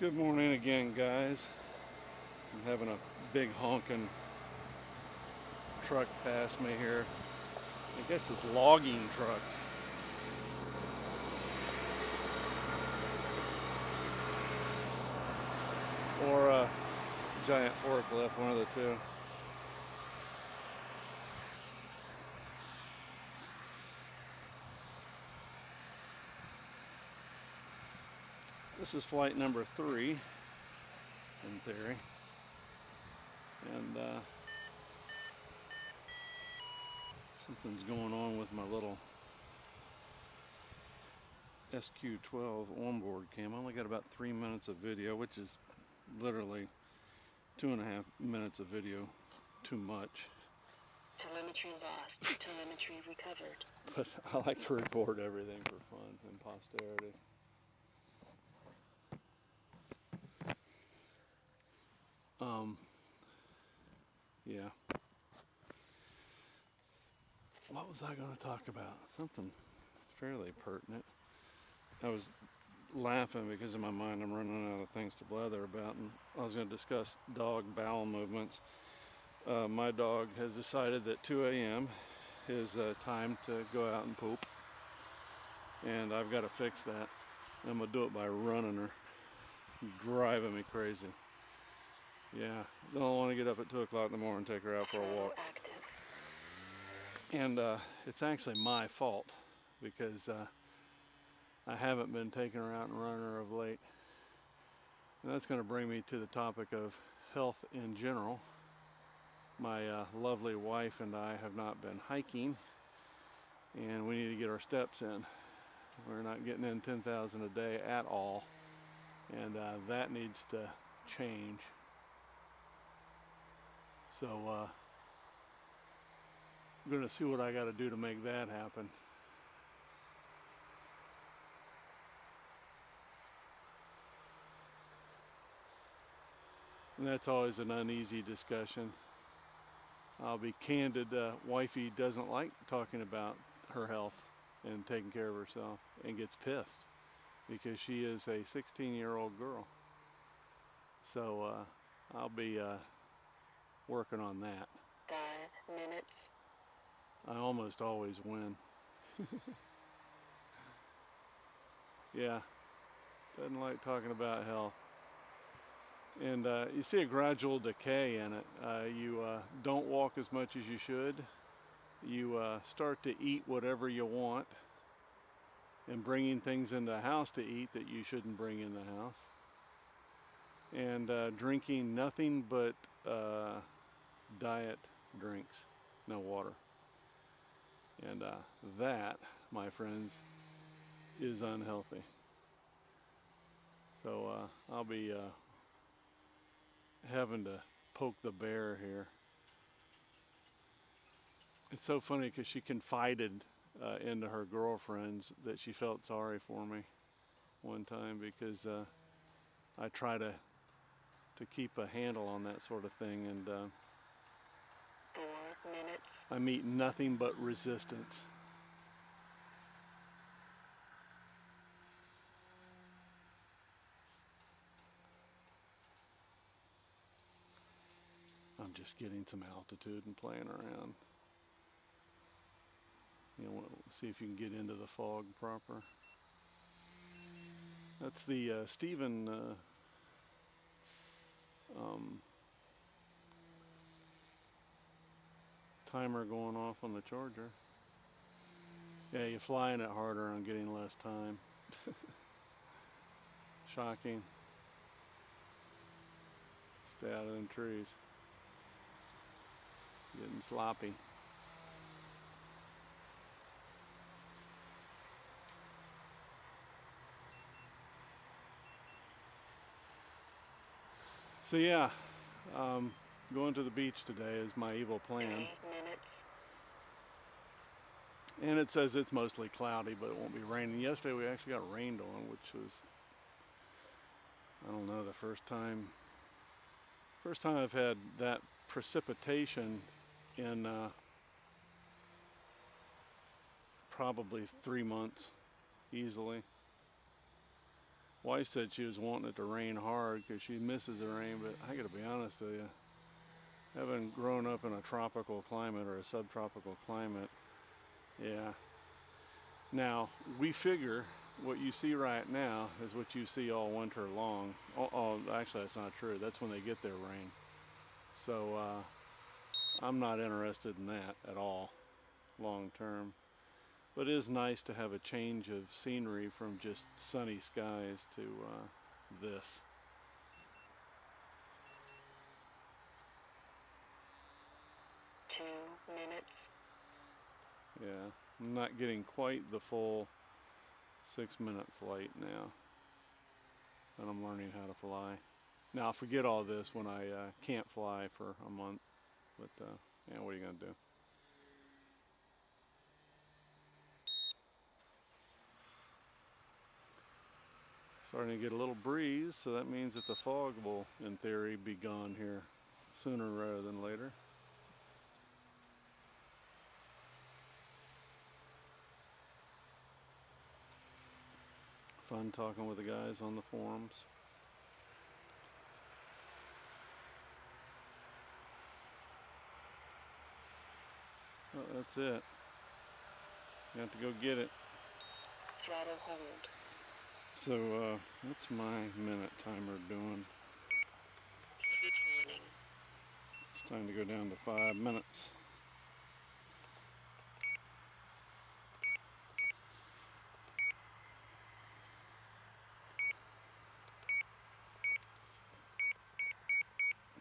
Good morning again, guys. I'm having a big honking truck pass me here. I guess it's logging trucks. Or a giant forklift, one of the two. This is flight number 3, in theory. And something's going on with my little SQ12 onboard cam. I only got about 3 minutes of video, which is literally 2.5 minutes of video too much. Telemetry lost. Telemetry recovered. But I like to record everything for fun and posterity. Yeah. What was I going to talk about? Something fairly pertinent. I was laughing because in my mind I'm running out of things to blather about, and I was going to discuss dog bowel movements. My dog has decided that 2 a.m. is time to go out and poop, and I've got to fix that. I'm going to do it by running her. Driving me crazy. Yeah, don't want to get up at 2 o'clock in the morning and take her out for a walk. And it's actually my fault because I haven't been taking her out and running her of late. And that's going to bring me to the topic of health in general. My lovely wife and I have not been hiking, and we need to get our steps in. We're not getting in 10,000 a day at all, and that needs to change. So I'm going to see what I got to do to make that happen. And that's always an uneasy discussion. I'll be candid, wifey doesn't like talking about her health and taking care of herself, and gets pissed because she is a 16-year-old girl. So I'll be working on that. 5 minutes. I almost always win. Yeah, doesn't like talking about health. And you see a gradual decay in it. You don't walk as much as you should. You start to eat whatever you want and bringing things in the house to eat that you shouldn't bring in the house. And drinking nothing but diet drinks, no water. And that, my friends, is unhealthy. So I'll be having to poke the bear here. It's so funny because she confided into her girlfriends that she felt sorry for me one time because I try to keep a handle on that sort of thing, and 4 minutes. I meet nothing but resistance. I'm just getting some altitude and playing around. You know, see if you can get into the fog proper. That's the Stephen timer going off on the charger. Yeah, you're flying it harder and getting less time. Shocking. Stay out of them trees. Getting sloppy. So yeah, going to the beach today is my evil plan. 3 minutes. And it says it's mostly cloudy, but it won't be raining. Yesterday we actually got rained on, which was, I don't know, the first time I've had that precipitation in probably 3 months, easily. Wife said she was wanting it to rain hard because she misses the rain, but I gotta be honest with you, having grown up in a tropical climate or a subtropical climate, yeah. Now, we figure what you see right now is what you see all winter long. Actually, that's not true. That's when they get their rain. So, I'm not interested in that at all, long term. But it is nice to have a change of scenery from just sunny skies to this. 2 minutes. Yeah, I'm not getting quite the full 6-minute flight now, and I'm learning how to fly. Now, I'll forget all this when I can't fly for a month, but yeah, what are you going to do? Starting to get a little breeze, so that means that the fog will, in theory, be gone here sooner rather than later. Fun talking with the guys on the forums. Well, that's it. You have to go get it. Throttle hold. So, what's my minute timer doing? Switch warning. It's time to go down to 5 minutes.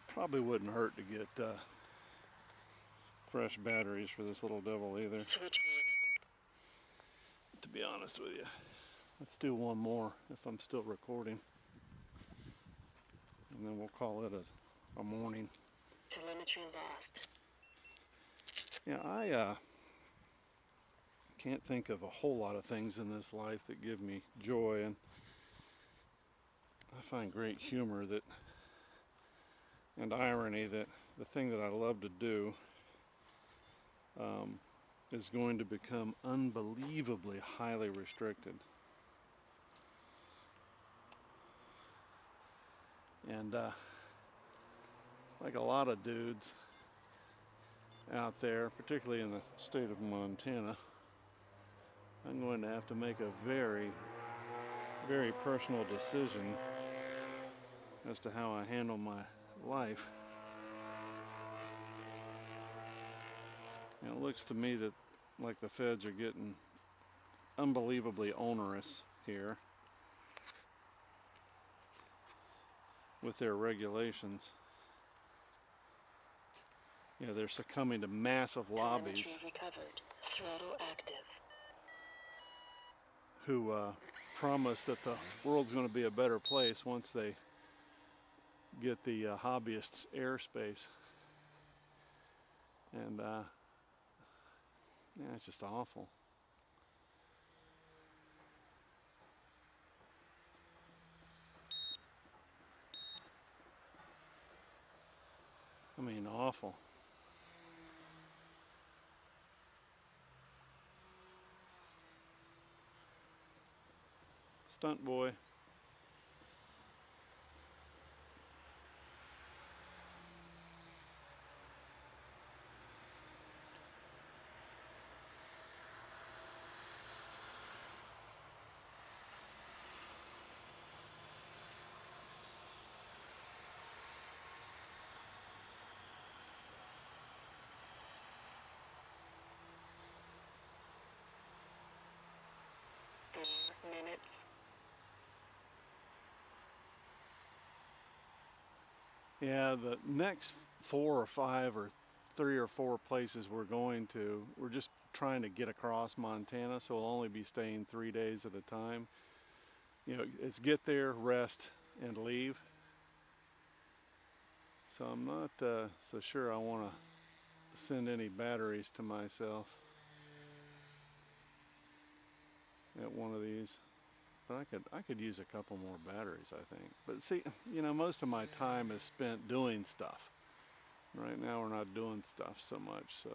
Probably wouldn't hurt to get fresh batteries for this little devil either, Switch warning. to be honest with you. Let's do one more if I'm still recording, and then we'll call it a morning. Telemetry lost. Yeah, I can't think of a whole lot of things in this life that give me joy, and I find great humor that and irony that the thing that I love to do is going to become unbelievably highly restricted. And like a lot of dudes out there, particularly in the state of Montana, I'm going to have to make a very, very personal decision as to how I handle my life. And it looks to me that like the feds are getting unbelievably onerous here with their regulations. Yeah, they're succumbing to massive lobbies Telemetry recovered. Throttle active. who promise that the world's going to be a better place once they get the hobbyists' airspace. And yeah, it's just awful. I mean, awful. Stunt boy. Minutes. Yeah, the next 4 or 5 or 3 or 4 places we're going to, we're just trying to get across Montana, so we'll only be staying 3 days at a time. You know, it's get there, rest, and leave. So I'm not so sure I want to send any batteries to myself at one of these. But I could use a couple more batteries, I think. But see, you know, most of my time is spent doing stuff. Right now we're not doing stuff so much, so.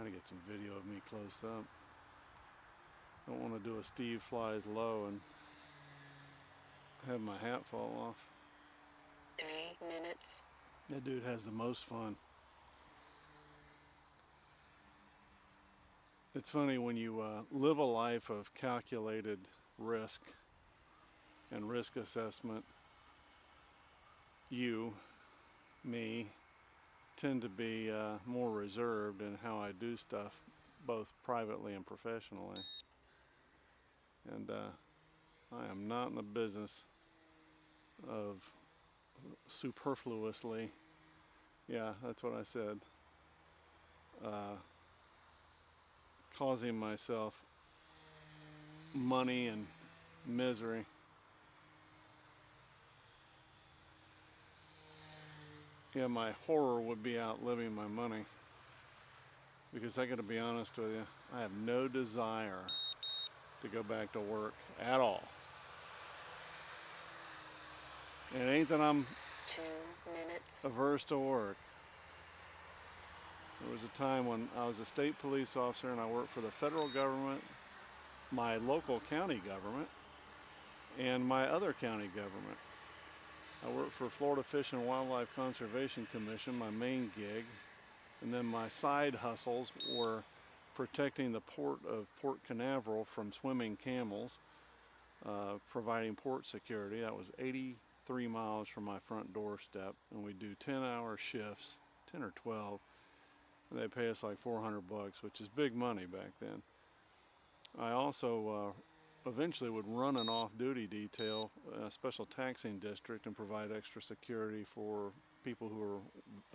trying to get some video of me close up. Don't want to do a Steve flies low and have my hat fall off. 3 minutes. That dude has the most fun. It's funny when you live a life of calculated risk and risk assessment, you, me, tend to be more reserved in how I do stuff, both privately and professionally. And I am not in the business of superfluously, yeah, that's what I said, causing myself money and misery. Yeah, my horror would be outliving my money, because I got to be honest with you, I have no desire to go back to work at all. And it ain't that I'm 2 minutes. averse to work. There was a time when I was a state police officer and I worked for the federal government, my local county government, and my other county government. I worked for Florida Fish and Wildlife Conservation Commission, my main gig, and then my side hustles were protecting the port of Port Canaveral from swimming camels, providing port security. That was 83 miles from my front doorstep, and we do 10-hour shifts, 10 or 12, and they pay us like $400, which is big money back then. I also eventually would run an off-duty detail, a special taxing district, and provide extra security for people who are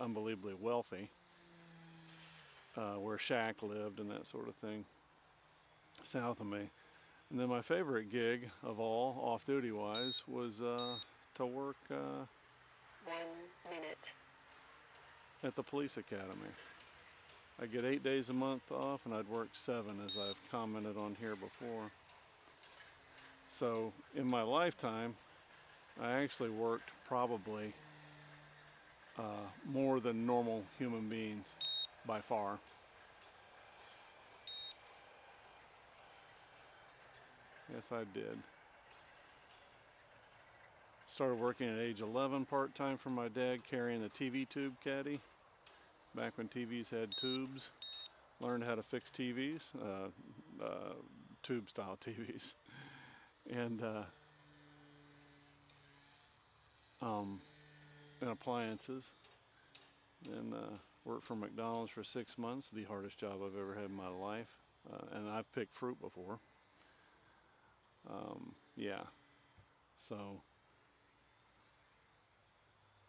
unbelievably wealthy, where Shaq lived and that sort of thing, south of me. And then my favorite gig of all, off-duty wise, was to work 1 minute. at the police academy. I get 8 days a month off, and I'd work 7, as I've commented on here before. So in my lifetime, I actually worked probably more than normal human beings, by far. Yes, I did. Started working at age 11 part-time for my dad, carrying a TV tube caddy, back when TVs had tubes. Learned how to fix TVs, tube-style TVs, and appliances. And worked for McDonald's for 6 months, the hardest job I've ever had in my life. And I've picked fruit before. Yeah, so.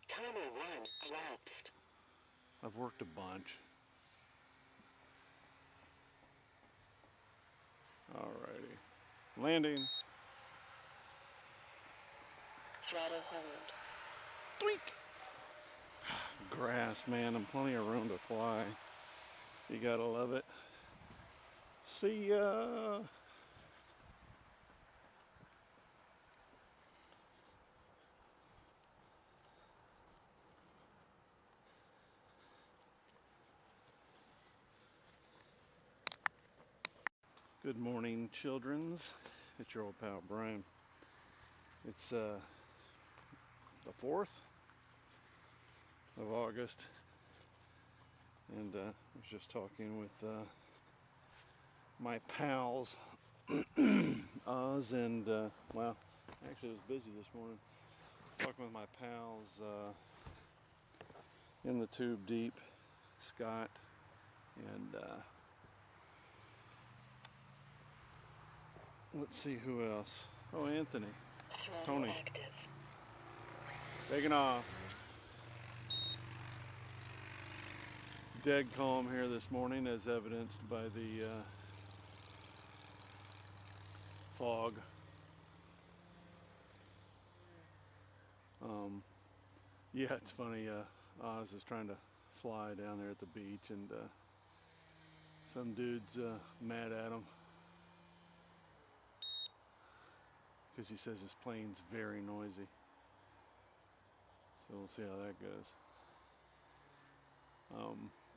Timer 1 elapsed. I've worked a bunch. Alrighty. Landing. Throttle hold. Tweak. Grass, man, and plenty of room to fly. You gotta love it. See ya. Good morning, childrens. It's your old pal Brian. It's the 4th of August, and I was just talking with my pals, Oz, and well, actually it was busy this morning. Talking with my pals in the tube deep, Scott, and let's see who else. Oh, Anthony. Throttle Tony. active. Taking off. Dead calm here this morning, as evidenced by the fog. Yeah, it's funny. Oz is trying to fly down there at the beach, and some dude's mad at him because he says his plane's very noisy. So we'll see how that goes.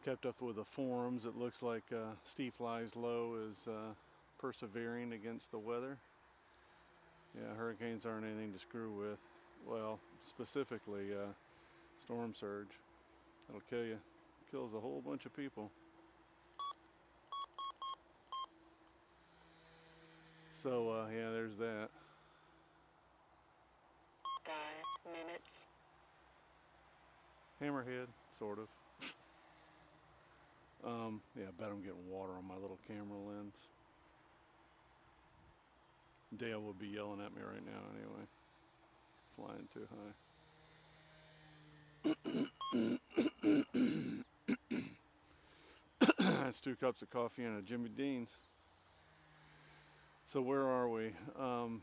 kept up with the forums. It looks like Steve Flies Low is persevering against the weather. Yeah, hurricanes aren't anything to screw with. Well, specifically storm surge. That'll kill you. Kills a whole bunch of people. So yeah, there's that. 5 minutes. Hammerhead, sort of. Yeah, I bet I'm getting water on my little camera lens. Dale would be yelling at me right now anyway. Flying too high. That's 2 cups of coffee and a Jimmy Dean's. So where are we?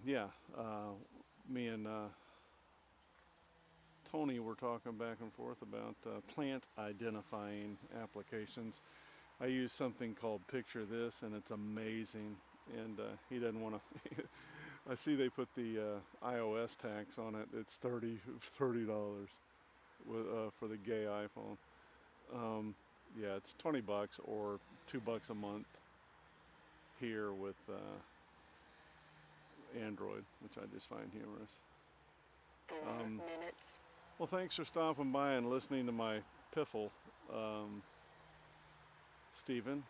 Yeah, me and Tony were talking back and forth about plant identifying applications. I use something called Picture This, and it's amazing. And he doesn't want to. I see they put the iOS tax on it. It's $30 with, for the gay iPhone. Yeah, it's $20 or $2 a month here with Android, which I just find humorous. 4 minutes. Well, thanks for stopping by and listening to my piffle, Stephen.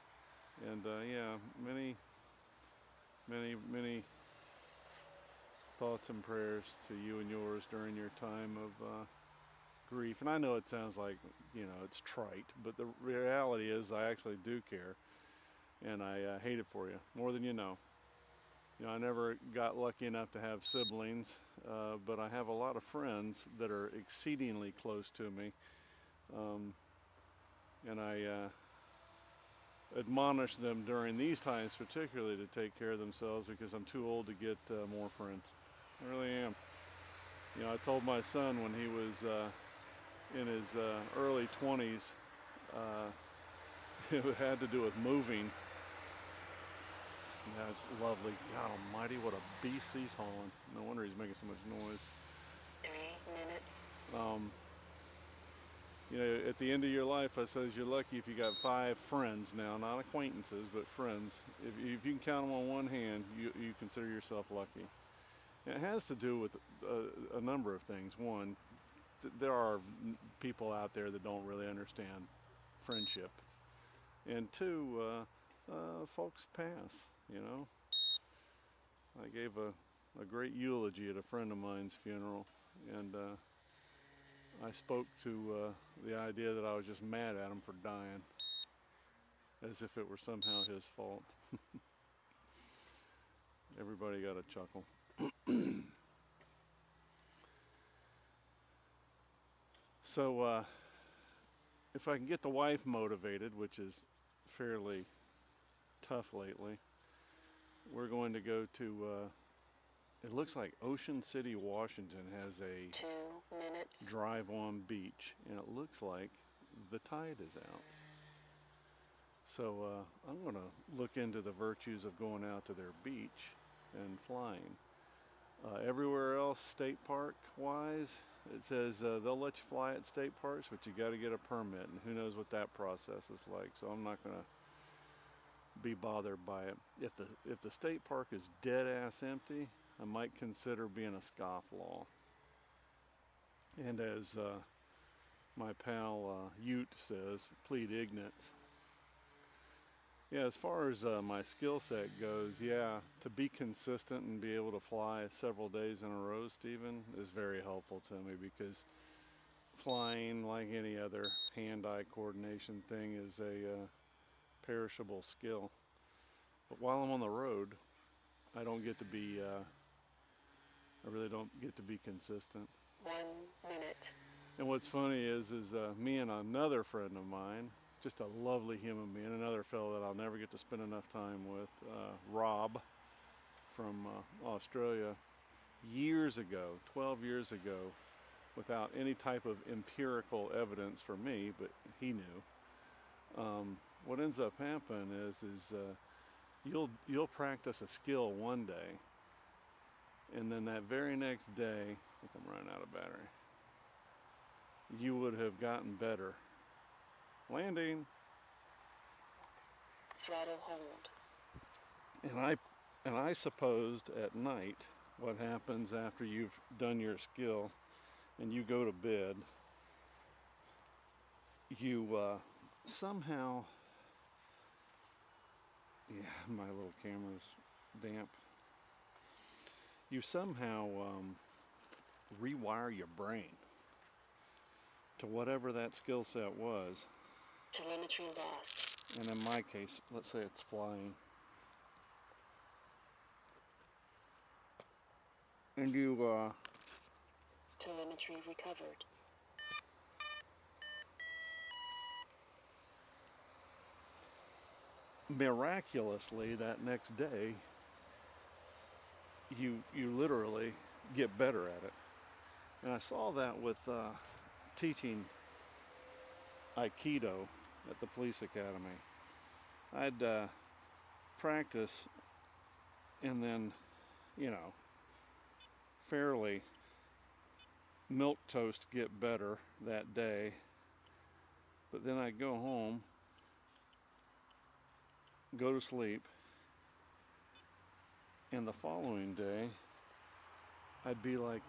And yeah, many thoughts and prayers to you and yours during your time of grief. And I know it sounds like, you know, it's trite, but the reality is I actually do care. And I hate it for you, more than you know. You know, I never got lucky enough to have siblings, but I have a lot of friends that are exceedingly close to me. And I admonish them during these times particularly to take care of themselves, because I'm too old to get more friends. I really am. You know, I told my son when he was in his early 20s, it had to do with moving. Yeah, it's lovely. God almighty, what a beast he's hauling. No wonder he's making so much noise. 3 minutes. You know, at the end of your life, I says you're lucky if you got 5 friends now, not acquaintances, but friends. If you can count them on one hand, you consider yourself lucky. And it has to do with a number of things. One, there are people out there that don't really understand friendship. And 2, folks pass, you know. I gave a great eulogy at a friend of mine's funeral, and I spoke to the idea that I was just mad at him for dying, as if it were somehow his fault. Everybody got a chuckle. So if I can get the wife motivated, which is fairly tough lately, we're going to go to, it looks like Ocean City, Washington has a 2 minutes. drive-on beach, and it looks like the tide is out. So I'm going to look into the virtues of going out to their beach and flying. Everywhere else, state park wise, it says they'll let you fly at state parks, but you got to get a permit, and who knows what that process is like. So I'm not going to be bothered by it. If the state park is dead ass empty, I might consider being a scofflaw. And as my pal Ute says, plead ignorance. Yeah, as far as my skill set goes, yeah, to be consistent and be able to fly several days in a row, Stephen, is very helpful to me, because flying, like any other hand-eye coordination thing, is a perishable skill. But while I'm on the road, I don't get to be, I really don't get to be consistent. 1 minute. And what's funny is me and another friend of mine, just a lovely human being, another fellow that I'll never get to spend enough time with, Rob from Australia, years ago, 12 years ago, without any type of empirical evidence for me, but he knew. What ends up happening is you'll practice a skill one day, and then that very next day, I think I'm running out of battery, you would have gotten better. Landing. Throttle hold. And I supposed at night what happens after you've done your skill and you go to bed, you somehow, yeah, my little camera's damp. You somehow rewire your brain to whatever that skill set was. Telemetry lost. And in my case, let's say it's flying. And you Telemetry recovered. miraculously that next day you literally get better at it. And I saw that with teaching Aikido at the police academy. I'd practice and then, you know, fairly milquetoast get better that day, but then I'd go home, go to sleep, and the following day I'd be like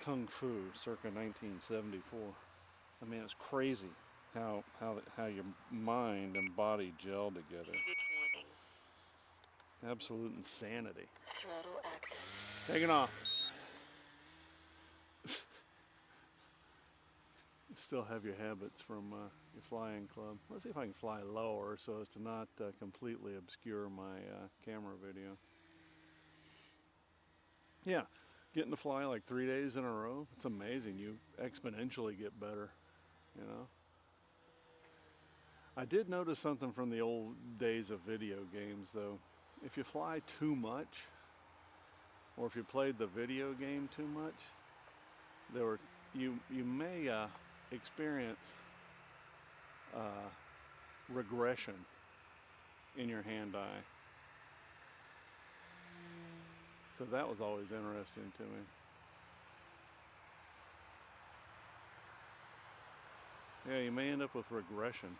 Kung Fu circa 1974. I mean, it's crazy how your mind and body gel together. Switch warning. Absolute insanity. Throttle active. Taking off. You still have your habits from your flying club. Let's see if I can fly lower so as to not completely obscure my camera video. Yeah, getting to fly like 3 days in a row, it's amazing. You exponentially get better, you know. I did notice something from the old days of video games though. If you fly too much, or if you played the video game too much, you may experience regression in your hand-eye. So that was always interesting to me. Yeah, you may end up with regression.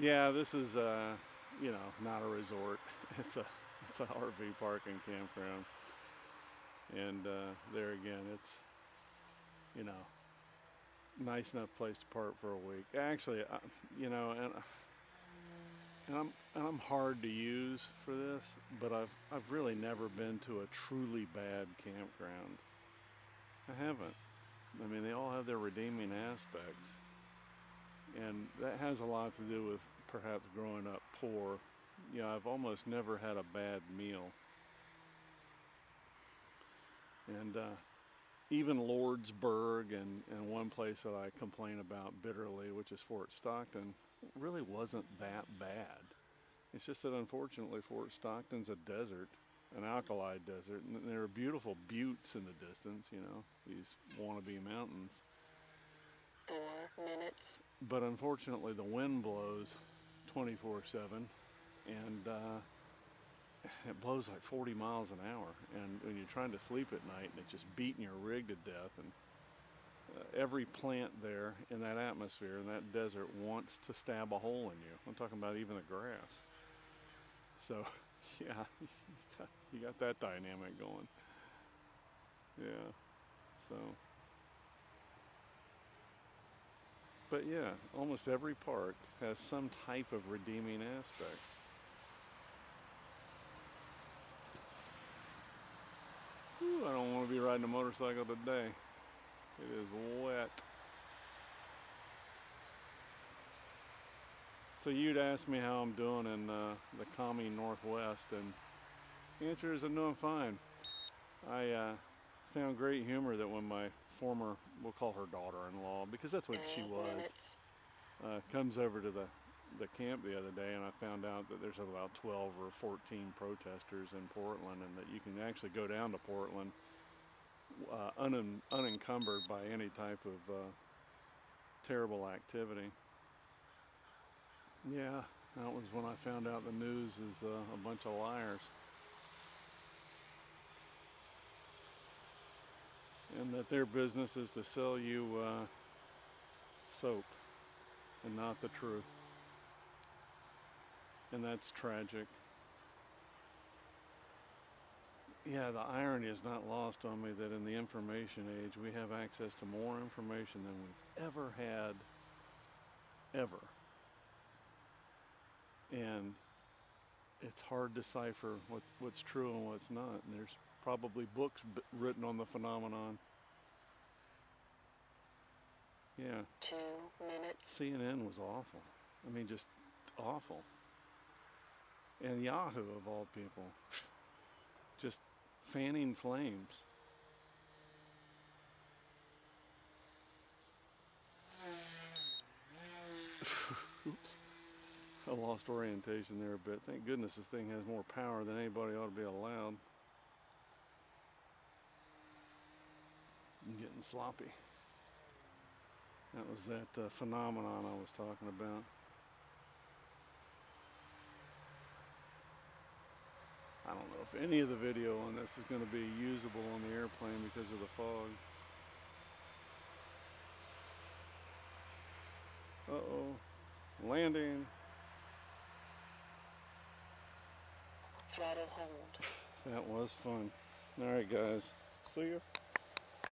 Yeah, this is you know, not a resort. It's a RV park and campground. And there again, it's, you know, nice enough place to park for a week. Actually, you know, and I'm hard to use for this, but I've really never been to a truly bad campground. I haven't. I mean, they all have their redeeming aspects. And that has a lot to do with perhaps growing up poor. You know, I've almost never had a bad meal. And even Lordsburg and one place that I complain about bitterly, which is Fort Stockton, really wasn't that bad. It's just that unfortunately Fort Stockton's a desert, an alkali desert, and there are beautiful buttes in the distance, you know, these wannabe mountains. 4 minutes. But unfortunately the wind blows 24/7, and it blows like 40 miles an hour, and when you're trying to sleep at night and it's just beating your rig to death, and every plant there in that atmosphere in that desert wants to stab a hole in you. I'm talking about even the grass. So yeah, you got that dynamic going. Yeah, so but yeah, almost every park has some type of redeeming aspect. Whew, I don't want to be riding a motorcycle today. It is wet. So you'd ask me how I'm doing in the commie Northwest, and the answer is I'm doing fine. I found great humor that when my former, we'll call her daughter-in-law, because that's what she was, comes over to the camp the other day, and I found out that there's about 12 or 14 protesters in Portland, and that you can actually go down to Portland unencumbered by any type of terrible activity. Yeah, that was when I found out the news is a bunch of liars. and that their business is to sell you soap and not the truth. And that's tragic. Yeah, the irony is not lost on me that in the information age we have access to more information than we've ever had, ever. And it's hard to decipher what's true and what's not. And there's probably books written on the phenomenon. Yeah. 2 minutes. CNN was awful. I mean, just awful. And Yahoo, of all people, just fanning flames. Oops. I lost orientation there a bit. Thank goodness this thing has more power than anybody ought to be allowed. I'm getting sloppy. That was that phenomenon I was talking about. I don't know if any of the video on this is going to be usable on the airplane because of the fog. Uh-oh. Landing. Throttle hold. That was fun. All right, guys. See ya.